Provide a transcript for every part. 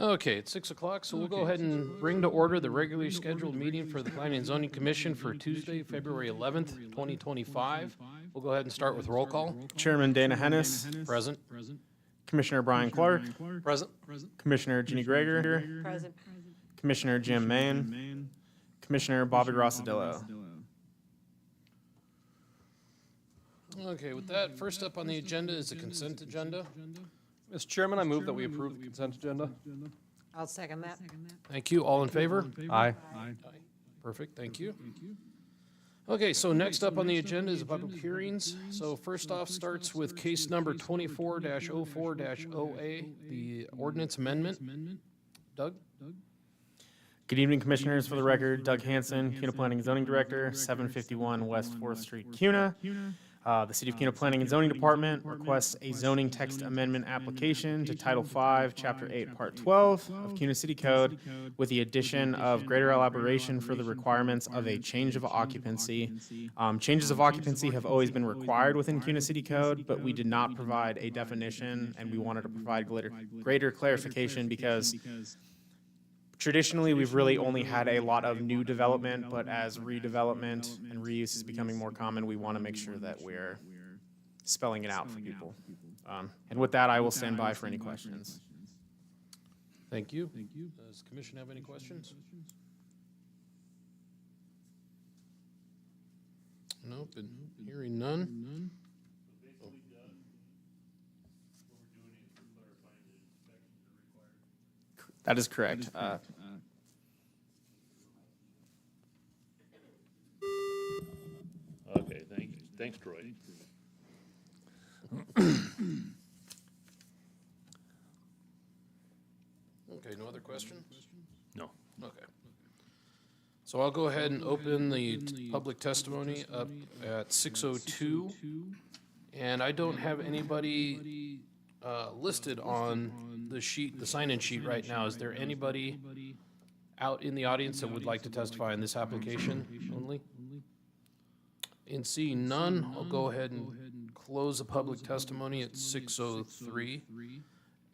Okay, it's 6 o'clock, so we'll go ahead and bring to order the regularly scheduled meeting for the Planning and Zoning Commission for Tuesday, February 11th, 2025. We'll go ahead and start with roll call. Chairman Dana Hennis, Present. Commissioner Brian Clark, Present. Commissioner Ginny Greger, Present. Commissioner Jim Main, Commissioner Bobby Rossadillo. Okay, with that, first up on the agenda is the consent agenda. Mr. Chairman, I move that we approve the consent agenda. I'll second that. Thank you. All in favor? Aye. Perfect, thank you. Okay, so next up on the agenda is public hearings. So first off starts with case number 24-04-OA, the ordinance amendment. Doug? Good evening, Commissioners. For the record, Doug Hanson, CUNA Planning and Zoning Director, 751 West 4th Street, CUNA. The City of CUNA Planning and Zoning Department requests a zoning text amendment application to Title V, Chapter 8, Part 12 of CUNA City Code with the addition of greater elaboration for the requirements of a change of occupancy. Changes of occupancy have always been required within CUNA City Code, but we did not provide a definition, and we wanted to provide greater clarification because traditionally, we've really only had a lot of new development, but as redevelopment and reuse is becoming more common, we want to make sure that we're spelling it out for people. And with that, I will stand by for any questions. Thank you. Does the commission have any questions? Nope, and hearing none. That is correct. Okay, thank you. Thanks, Troy. Okay, no other questions? No. Okay. So I'll go ahead and open the public testimony up at 6:02. And I don't have anybody listed on the sheet, the sign-in sheet right now. Is there anybody out in the audience that would like to testify in this application only? And seeing none, I'll go ahead and close the public testimony at 6:03.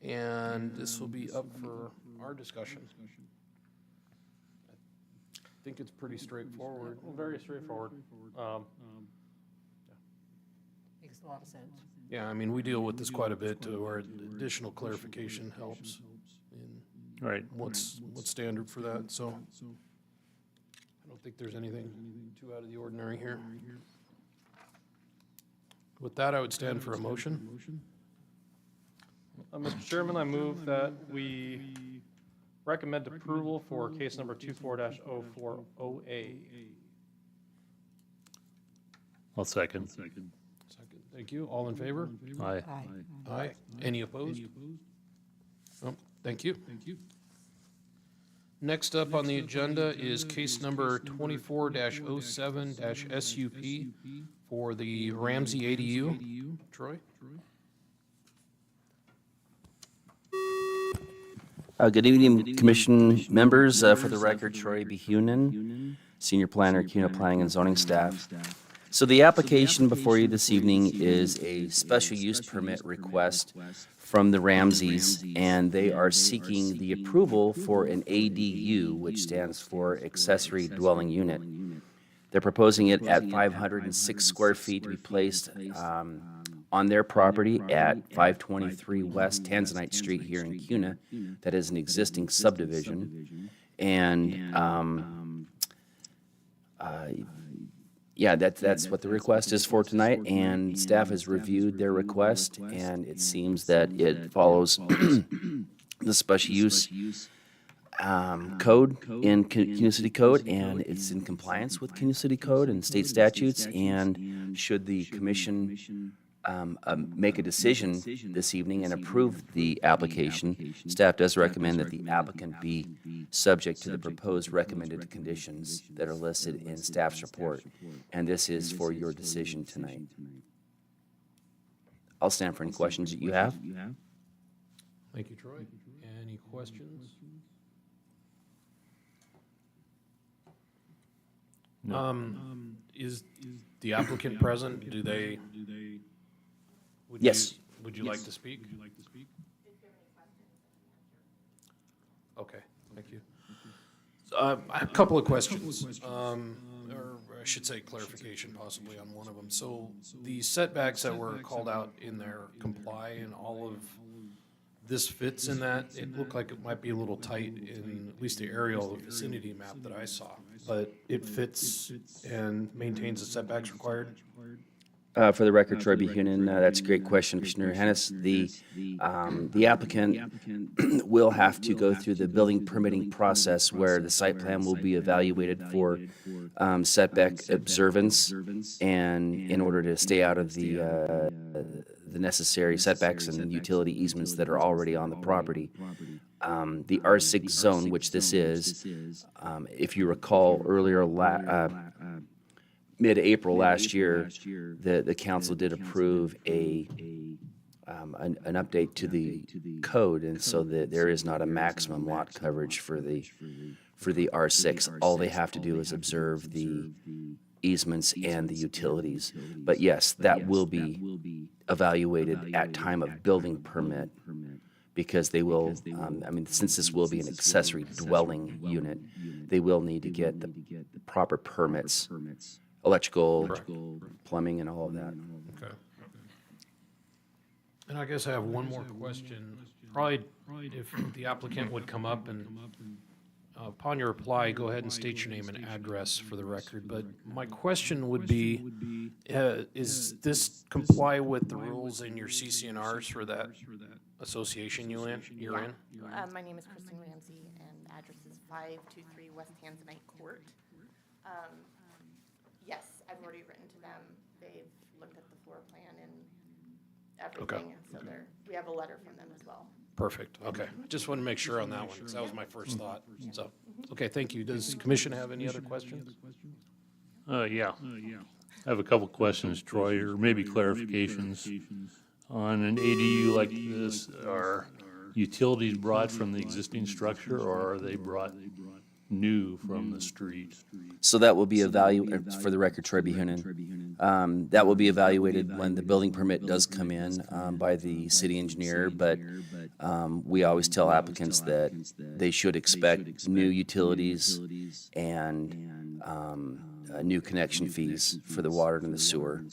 And this will be up for our discussion. I think it's pretty straightforward. Very straightforward. Makes a lot of sense. Yeah, I mean, we deal with this quite a bit to where additional clarification helps in Right. what's standard for that, so I don't think there's anything too out of the ordinary here. With that, I would stand for a motion. Mr. Chairman, I move that we recommend approval for case number 24-04-OA. I'll second. Second, thank you. All in favor? Aye. Aye. Aye. Any opposed? Oh, thank you. Next up on the agenda is case number 24-07-SUP for the Ramsey ADU. Troy? Good evening, Commission members. For the record, Troy B. Hunan, Senior Planner, CUNA Planning and Zoning Staff. So the application before you this evening is a special use permit request from the Ramseys, and they are seeking the approval for an ADU, which stands for Accessory Dwelling Unit. They're proposing it at 506 square feet to be placed on their property at 523 West Tanzanite Street here in CUNA. That is an existing subdivision. And yeah, that's what the request is for tonight, and staff has reviewed their request, and it seems that it follows the special use code in CUNA City Code, and it's in compliance with CUNA City Code and state statutes. And should the commission make a decision this evening and approve the application, staff does recommend that the applicant be subject to the proposed recommended conditions that are listed in staff's report, and this is for your decision tonight. I'll stand for any questions that you have. Thank you, Troy. Any questions? No. Is the applicant present? Do they? Yes. Would you like to speak? Okay, thank you. A couple of questions, or I should say clarification possibly on one of them. So the setbacks that were called out in there comply and all of this fits in that? It looked like it might be a little tight in at least the aerial vicinity map that I saw, but it fits and maintains the setbacks required? For the record, Troy B. Hoonan, that's a great question, Commissioner Hennis. The applicant will have to go through the building permitting process where the site plan will be evaluated for setback observance, and in order to stay out of the necessary setbacks and utility easements that are already on the property. The R6 zone, which this is, if you recall earlier, mid-April last year, the council did approve an update to the code, and so that there is not a maximum lot coverage for the R6. All they have to do is observe the easements and the utilities. But yes, that will be evaluated at time of building permit, because they will, since this will be an accessory dwelling unit, they will need to get the proper permits. Electrical, plumbing, and all of that. Okay. And I guess I have one more question. Probably if the applicant would come up and, upon your reply, go ahead and state your name and address for the record. But my question would be, is this comply with the rules in your CCNRs for that association you're in? My name is Kristen Ramsey, and address is 523 West Tanzanite Court. Yes, I've already written to them. They've looked at the floor plan and everything, and so we have a letter from them as well. Perfect, okay. Just want to make sure on that one, because that was my first thought. So, okay, thank you. Does the commission have any other questions? Yeah. I have a couple questions, Troy, or maybe clarifications. On an ADU like this, are utilities brought from the existing structure, or are they brought new from the street? So that will be evaluated, for the record, Troy B. Hoonan. That will be evaluated when the building permit does come in by the city engineer, but we always tell applicants that they should expect new utilities and new connection fees for the water and the sewer.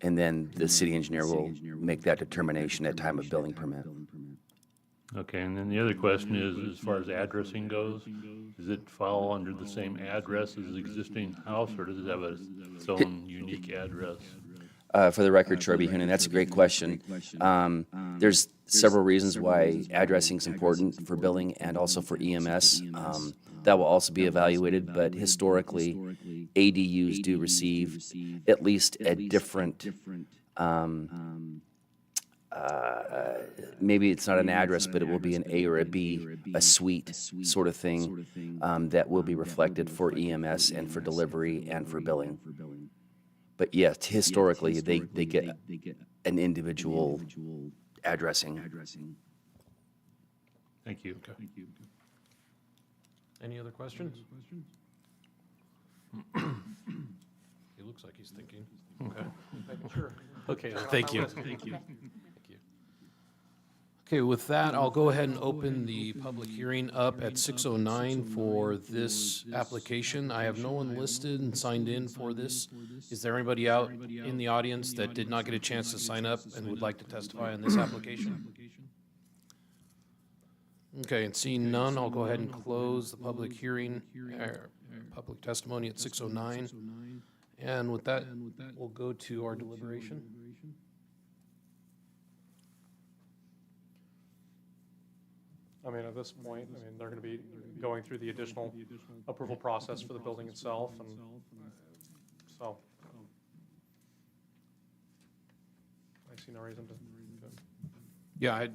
And then the city engineer will make that determination at time of building permit. Okay, and then the other question is, as far as addressing goes, does it fall under the same address as the existing house, or does it have its own unique address? For the record, Troy B. Hoonan, that's a great question. There's several reasons why addressing is important for billing and also for EMS. That will also be evaluated, but historically, ADUs do receive at least a different, maybe it's not an address, but it will be an A or a B, a suite sort of thing, that will be reflected for EMS and for delivery and for billing. But yes, historically, they get an individual addressing. Thank you. Any other questions? He looks like he's thinking. Okay. Sure. Okay, thank you. Okay, with that, I'll go ahead and open the public hearing up at 6:09 for this application. I have no one listed and signed in for this. Is there anybody out in the audience that did not get a chance to sign up and would like to testify on this application? Okay, and seeing none, I'll go ahead and close the public hearing, public testimony at 6:09. And with that, we'll go to our deliberation. At this point, they're going to be going through the additional approval process for the building itself, and so I see no reason to. Yeah,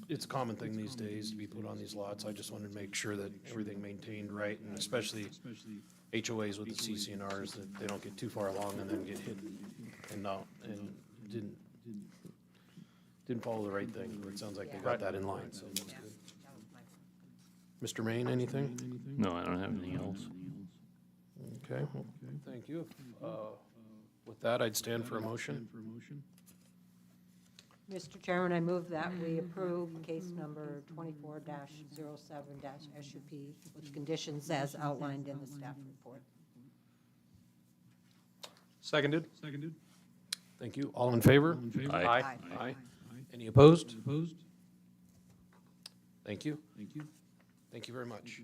it's a common thing these days to be put on these lots. I just wanted to make sure that everything maintained right, and especially HOAs with the CCNRs, that they don't get too far along and then get hit and didn't follow the right thing. It sounds like they got that in line, so that's good. Mr. Maine, anything? No, I don't have anything else. Okay, well, thank you. With that, I'd stand for a motion. Mr. Chairman, I move that we approve case number 24-07-SUP with conditions as outlined in the staff report. Seconded? Thank you. All in favor? Aye. Aye. Any opposed? Thank you. Thank you very much.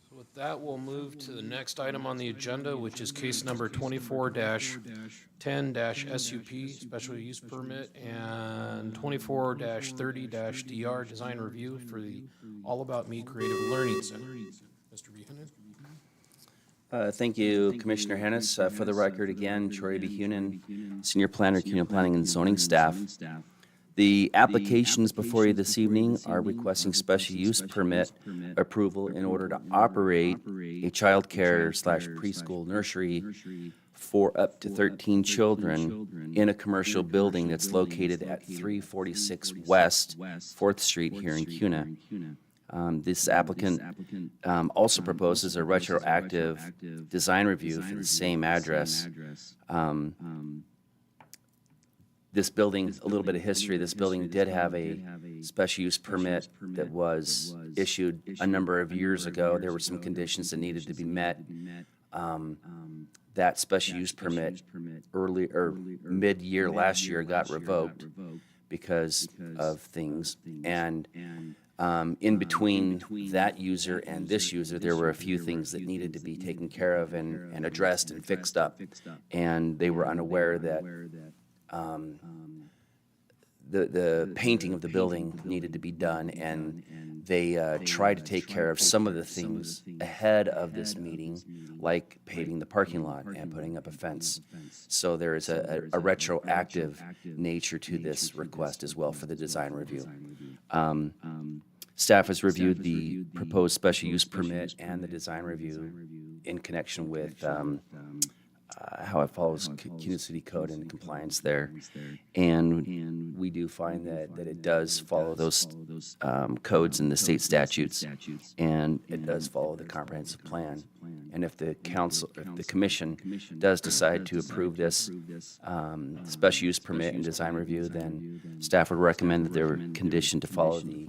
So with that, we'll move to the next item on the agenda, which is case number 24-10-SUP, special use permit, and 24-30-DR, design review for the All About Me Creative Learning Center. Mr. Buchanan? Thank you, Commissioner Hennis. For the record, again, Troy B. Hunan, Senior Planner, CUNA Planning and Zoning Staff. The applications before you this evening are requesting special use permit approval in order to operate a child care / preschool nursery for up to 13 children in a commercial building that's located at 346 West 4th Street here in CUNA. This applicant also proposes a retroactive design review for the same address. This building, a little bit of history, this building did have a special use permit that was issued a number of years ago. There were some conditions that needed to be met. That special use permit mid-year last year got revoked because of things. And in between that user and this user, there were a few things that needed to be taken care of and addressed and fixed up. And they were unaware that the painting of the building needed to be done, and they tried to take care of some of the things ahead of this meeting, like paving the parking lot and putting up a fence. So there is a retroactive nature to this request as well for the design review. Staff has reviewed the proposed special use permit and the design review in connection with how it follows CUNA City Code and compliance there. And we do find that it does follow those codes and the state statutes, and it does follow the comprehensive plan. And if the commission does decide to approve this special use permit and design review, then staff would recommend that they were conditioned to follow the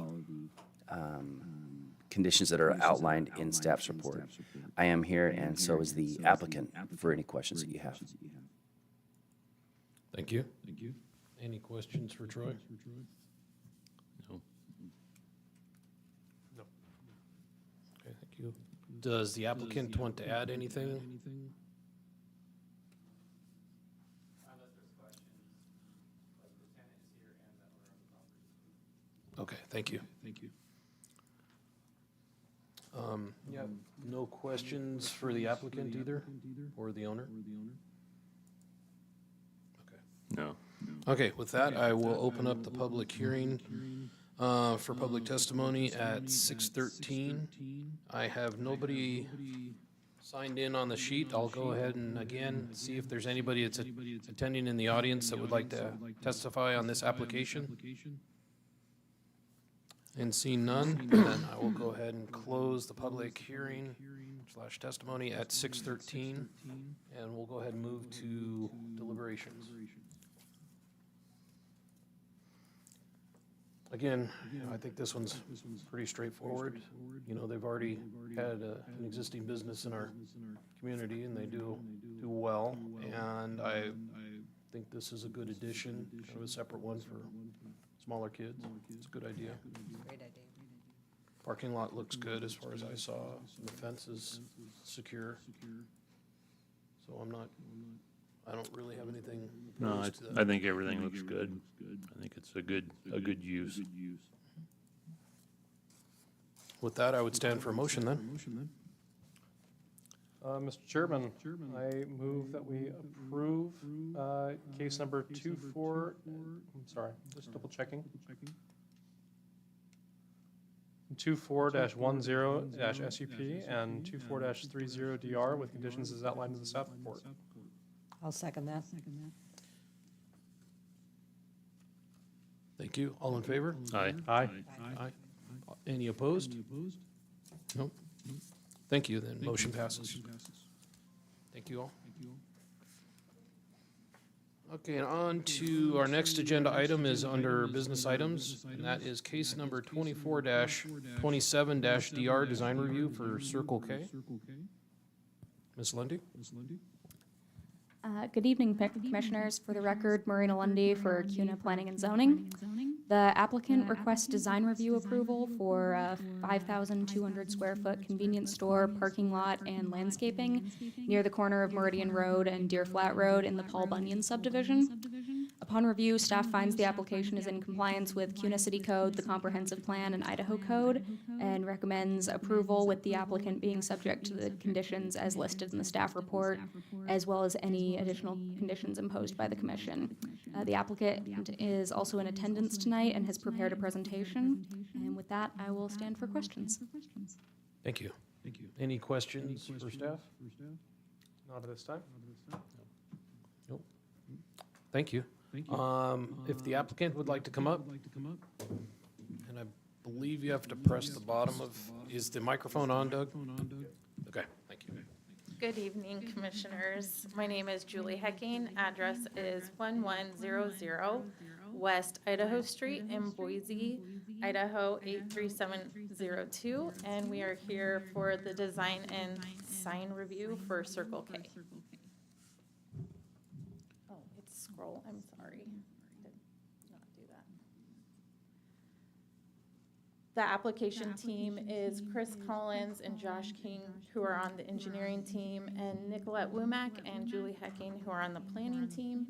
conditions that are outlined in staff's report. I am here, and so is the applicant, for any questions that you have. Thank you. Any questions for Troy? No. Okay, thank you. Does the applicant want to add anything? Okay, thank you. Yeah, no questions for the applicant either, or the owner? Okay. No. Okay, with that, I will open up the public hearing for public testimony at 6:13. I have nobody signed in on the sheet. I'll go ahead and again see if there's anybody that's attending in the audience that would like to testify on this application. And seeing none, then I will go ahead and close the public hearing / testimony at 6:13, and we'll go ahead and move to deliberations. Again, I think this one's pretty straightforward. You know, they've already had an existing business in our community, and they do well. And I think this is a good addition, kind of a separate one for smaller kids. It's a good idea. Great idea. Parking lot looks good as far as I saw. The fence is secure. So I don't really have anything No, opposed to that. I think everything looks good. I think it's a good use. With that, I would stand for a motion then. Mr. Chairman, I move that we approve case number 24-10-SUP and 24-30DR with conditions as outlined in the staff report. I'll second that. Thank you. All in favor? Aye. Aye. Aye. Any opposed? Nope. Thank you, then. Motion passes. Thank you all. Okay, and on to our next agenda item is under business items, and that is case number 24-27-DR design review for Circle K. Ms. Lundy? Good evening, Commissioners. For the record, Marina Lundy for CUNA Planning and Zoning. The applicant requests design review approval for a 5,200 square foot convenience store, parking lot, and landscaping near the corner of Meridian Road and Deer Flat Road in the Paul Bunyan subdivision. Upon review, staff finds the application is in compliance with CUNA City Code, the Comprehensive Plan, and Idaho Code, and recommends approval with the applicant being subject to the conditions as listed in the staff report, as well as any additional conditions imposed by the commission. The applicant is also in attendance tonight and has prepared a presentation. And with that, I will stand for questions. Thank you. Any questions for staff? Not at this time. Nope. Thank you. If the applicant would like to come up, and I believe you have to press the bottom of, is the microphone on, Doug? Okay, thank you. Good evening, Commissioners. My name is Julie Hecking. Address is 1100 West Idaho Street in Boise, Idaho 83702. And we are here for the design and sign review for Circle K. Oh, it's scroll, I'm sorry. Did not do that. The application team is Chris Collins and Josh King, who are on the engineering team, and Nicolette Womack and Julie Hecking, who are on the planning team.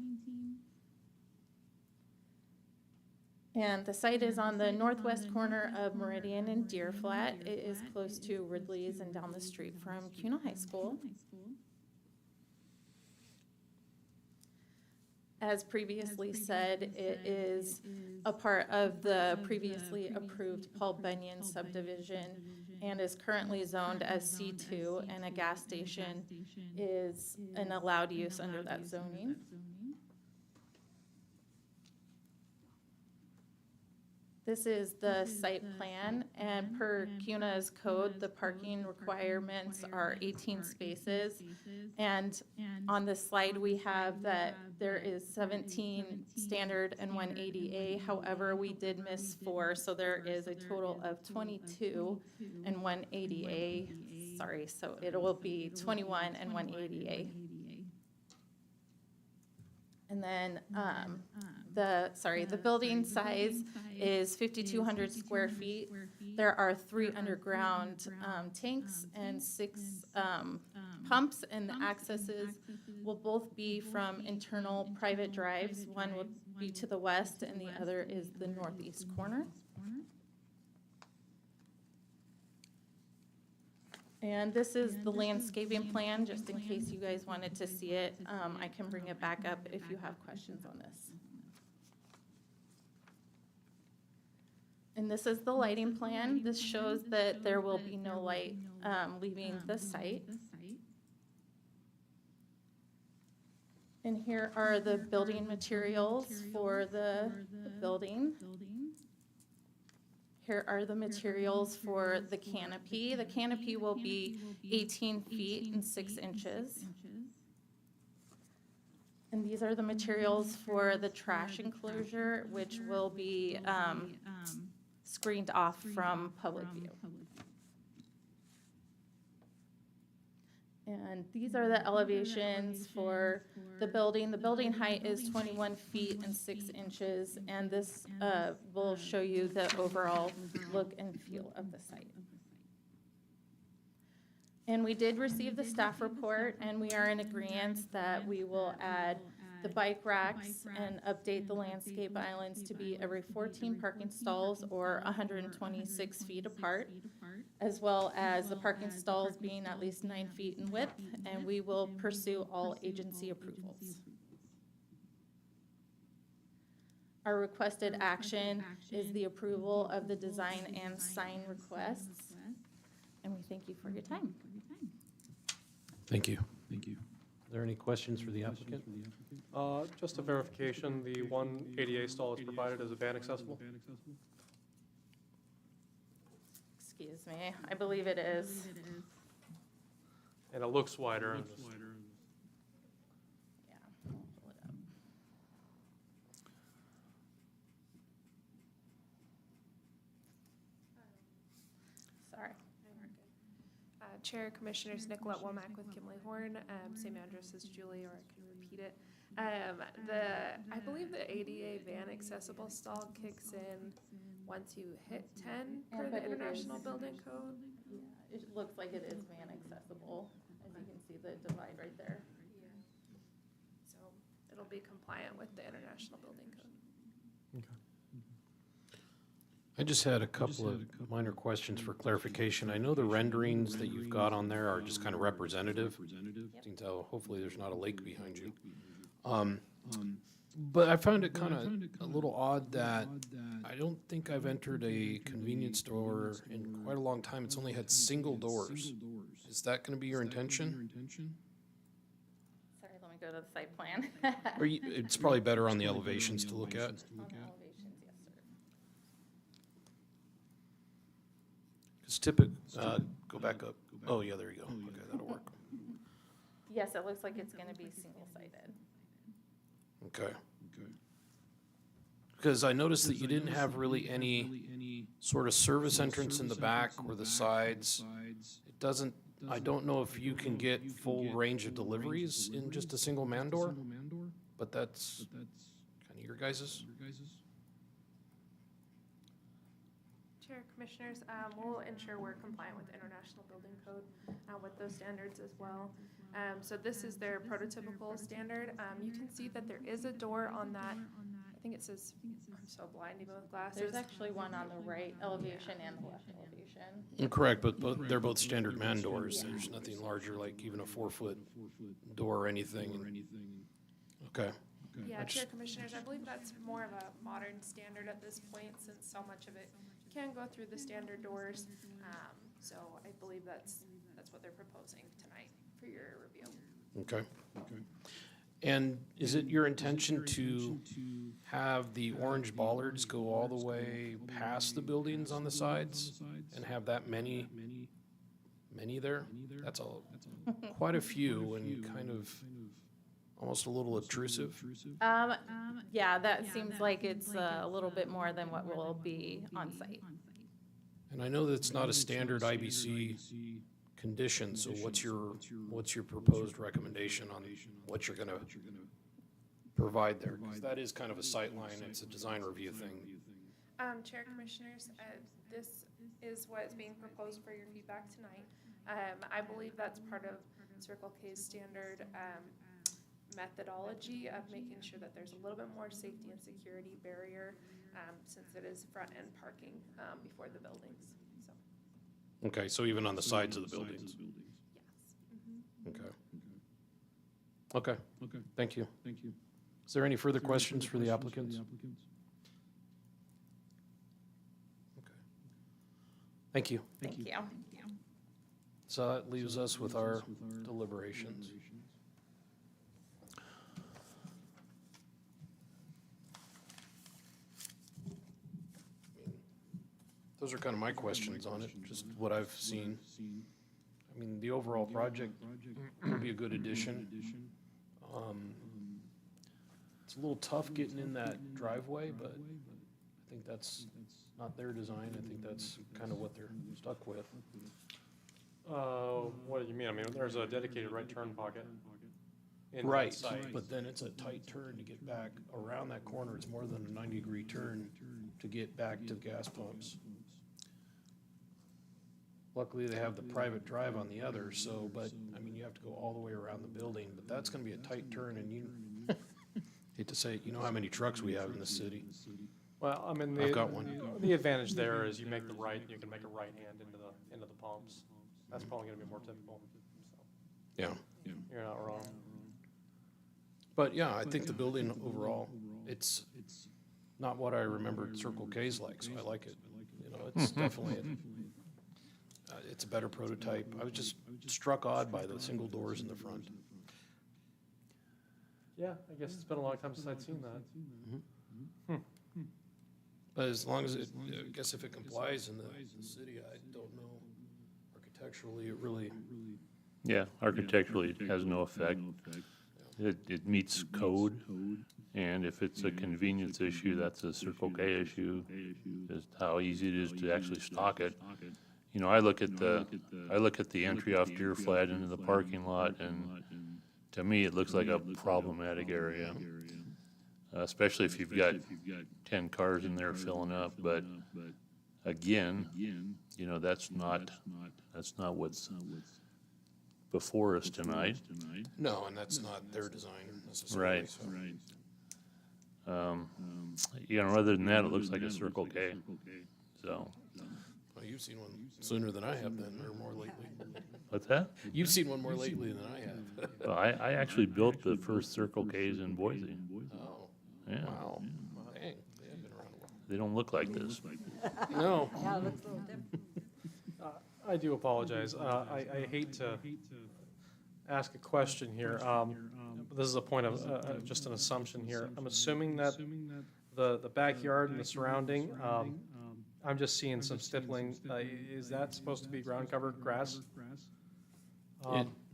And the site is on the northwest corner of Meridian and Deer Flat. It is close to Ridley's and down the street from CUNA High School. As previously said, it is a part of the previously approved Paul Bunyan subdivision and is currently zoned as C2, and a gas station is an allowed use under that zoning. This is the site plan, and per CUNA's code, the parking requirements are 18 spaces. And on this slide, we have that there is 17 standard and 1 ADA. However, we did miss 4, so there is a total of 22 and 1 ADA. Sorry, so it will be 21 and 1 ADA. And then the building size is 5,200 square feet. There are 3 underground tanks and 6 pumps, and the accesses will both be from internal private drives. One will be to the west and the other is the northeast corner. And this is the landscaping plan, just in case you guys wanted to see it. I can bring it back up if you have questions on this. And this is the lighting plan. This shows that there will be no light leaving the site. And here are the building materials for the building. Here are the materials for the canopy. The canopy will be 18 feet and 6 inches. And these are the materials for the trash enclosure, which will be screened off from public view. And these are the elevations for the building. The building height is 21 feet and 6 inches, and this will show you the overall look and feel of the site. And we did receive the staff report, and we are in agreement that we will add the bike racks and update the landscape islands to be every 14 parking stalls or 126 feet apart, as well as the parking stalls being at least 9 feet in width, and we will pursue all agency approvals. Our requested action is the approval of the design and sign requests, and we thank you for your time. Thank you. Are there any questions for the applicant? Just a verification, the 1 ADA stall is provided as a van accessible? Excuse me, I believe it is. And it looks wider. Yeah, pull it up. Chair, Commissioners, Nicolette Womack with Kimley Horn, same address as Julie, or I can repeat it. I believe the ADA van accessible stall kicks in once you hit 10 per But the it is- International Building Code. Yeah, it looks like it is van accessible, as you can see the divide right there. So it'll be compliant with the International Building Code. I just had a couple of minor questions for clarification. I know the renderings that you've got on there are just kind of representative. Seems how hopefully there's not a lake behind you. But I found it kind of a little odd that I don't think I've entered a convenience store in quite a long time. It's only had single doors. Is that going to be your intention? Sorry, let me go to the site plan. Or it's probably better on the elevations to look at? On the elevations, yes, sir. Because go back up. Oh, yeah, there you go. Okay, that'll work. Yes, it looks like it's gonna be single-sided. Okay. Because I noticed that you didn't have really any sort of service entrance in the back or the sides. It doesn't, I don't know if you can get full range of deliveries in just a single man door, but that's kind of your guys's. Chair, Commissioners, we'll ensure we're compliant with International Building Code, with those standards as well. So this is their prototypical standard. You can see that there is a door on that, I think it says, I'm so blind even with glasses. There's actually one on the right elevation and the left elevation. Correct, but they're both standard man doors. There's nothing larger, like even a 4-foot door or anything. Okay. Yeah, Chair, Commissioners, I believe that's more of a modern standard at this point, since so much of it can go through the standard doors. So I believe that's what they're proposing tonight for your review. Okay. And is it your intention to have the orange bollards go all the way past the buildings on the sides and have that many there? That's quite a few and kind of almost a little obtrusive. Yeah, that seems like it's a little bit more than what will be on site. And I know that's not a standard IBC condition, so what's your proposed recommendation on what you're gonna provide there? Because that is kind of a sight line, it's a design review thing. Chair, Commissioners, this is what is being proposed for your feedback tonight. I believe that's part of Circle K's standard methodology of making sure that there's a little bit more safety and security barrier, since it is front-end parking before the buildings, so, Okay, so even on the sides of the buildings? yes. Okay. Thank you. Is there any further questions for the applicants? Okay. Thank you. Thank you. So that leaves us with our deliberations. Those are kind of my questions on it, just what I've seen. I mean, the overall project will be a good addition. It's a little tough getting in that driveway, but I think that's not their design. I think that's kind of what they're stuck with. What do you mean? I mean, there's a dedicated right turn pocket in that Right, site. but then it's a tight turn to get back around that corner. It's more than a 90-degree turn to get back to the gas pumps. Luckily, they have the private drive on the other, so, but, I mean, you have to go all the way around the building, but that's gonna be a tight turn, and you, hate to say it, you know how many trucks we have in this city. Well, I mean, I've got one. the advantage there is you make the right, you can make a right hand into the pumps. That's probably gonna be more typical, so Yeah. you're not wrong. But, yeah, I think the building overall, it's not what I remembered Circle K's like, so I like it. You know, it's definitely, it's a better prototype. I was just struck odd by the single doors in the front. Yeah, I guess it's been a long time since I'd seen that. But as long as it, I guess if it complies in the city, I don't know. Architecturally, it really, Yeah, architecturally, it has no effect. It meets code, and if it's a convenience issue, that's a Circle K issue, just how easy it is to actually stock it. you know, I look at the entry off Deer Flat into the parking lot, and to me, it looks like a problematic area. Especially if you've got 10 cars in there filling up, but again, you know, that's not what's before us tonight. No, and that's not their design necessarily. Right. So. You know, other than that, it looks like a Circle K, so, Well, you've seen one sooner than I have then, or more lately. what's that? You've seen one more lately than I have. Well, I actually built the first Circle Ks in Boise. Oh, Yeah, wow. Dang, they have been around a they don't look like this. while. No. Yeah, it looks a little different. I do apologize. I hate to ask a question here. This is a point of, just an assumption here. I'm assuming that the backyard and the surrounding, I'm just seeing some stippling. Is that supposed to be ground cover grass?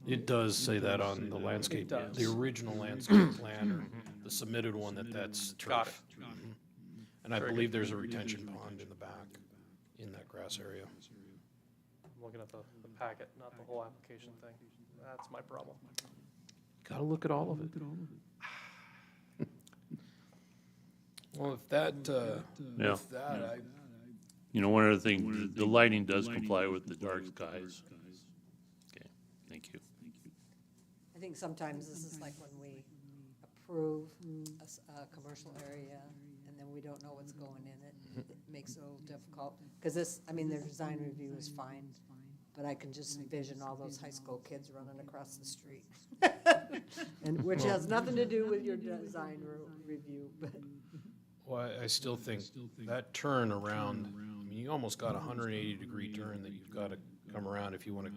It does say that on the landscape, does. the original landscape plan, or the submitted one, that's turf. Got it. Mhm. And I Very believe there's a retention pond in the back, in that grass area. I'm looking at the packet, not the whole application thing. That's my problem. Gotta look at all of it. Well, if that, Yeah. with that, You know, one other thing, the lighting does comply with the dark skies. Okay, thank you. I think sometimes this is like when we approve a commercial area, and then we don't know what's going in it. It makes it a little difficult, because this, I mean, their design review is fine, but I can just envision all those high school kids running across the street. And, which has nothing to do with your design review, but. well, I still think that turn around, I mean, you almost got a 180-degree turn that you've gotta come around if you wanna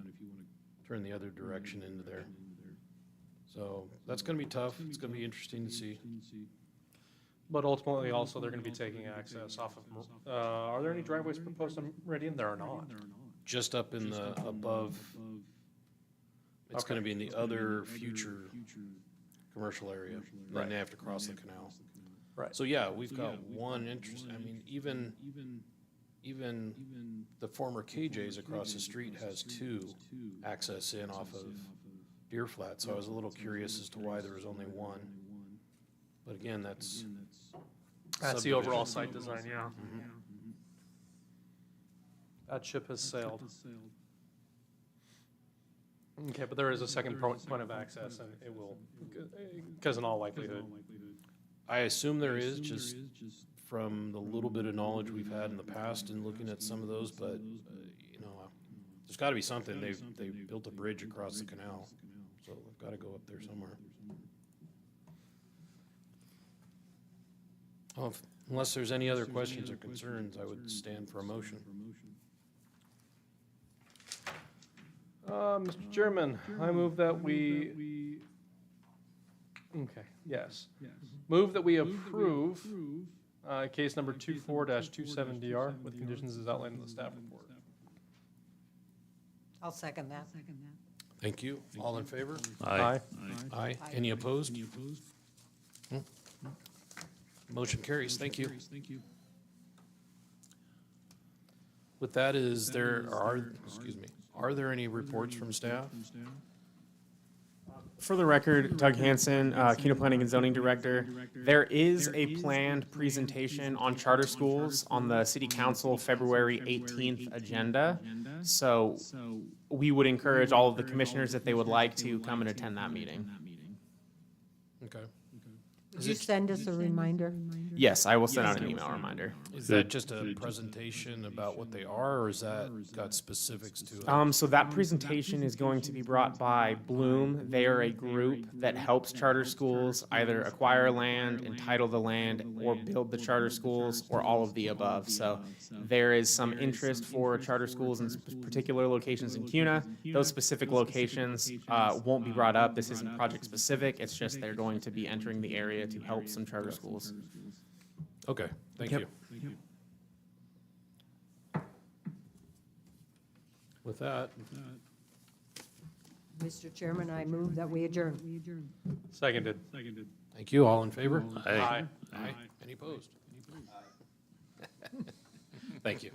turn the other direction into there. So, that's gonna be tough. It's gonna be interesting to see. But ultimately, also, they're gonna be taking access off of, are there any driveways proposed on Meridian? There are not. Just up in the, above, it's Okay. gonna be in the other future commercial area. Then they have to cross the canal. Right. So, yeah, we've got one interest, I mean, even the former KJ's across the street has two access in off of Deer Flat, so I was a little curious as to why there was only one. But again, that's. That's the overall site subdivision. design, yeah. That ship has sailed. Okay, but there is a second point of access, and it will, because in all likelihood. I assume there is, just from the little bit of knowledge we've had in the past and looking at some of those, but, you know, there's gotta be something. They've built a bridge across the canal, so they've gotta go up there somewhere. Well, unless there's any other questions or concerns, I would stand for a motion. Mr. Chairman, I move that we, okay, yes. Move that we approve, case number 24-27DR with conditions as outlined in the staff report. I'll second that. Thank you. All in favor? Aye. Aye. Any opposed? Hmm. Motion carries. Thank you. With that, are there any reports from staff? For the record, Doug Hanson, CUNA Planning and Zoning Director. There is a planned presentation on charter schools on the City Council February 18th agenda. So we would encourage all of the commissioners, if they would like to, come and attend that meeting. Okay. Did you send us a reminder? Yes, I will send out an email reminder. Is that just a presentation about what they are, or is that got specifics to it? So that presentation is going to be brought by Bloom. They are a group that helps charter schools either acquire land, entitle the land, or build the charter schools, or all of the above. So there is some interest for charter schools in particular locations in CUNA. Those specific locations won't be brought up. This isn't project specific. It's just they're going to be entering the area to help some charter schools. Okay, thank Yep. you. With that, Mr. Chairman, I move that we adjourn. Seconded. thank you. All in favor? Aye. Aye. Any opposed? Thank you.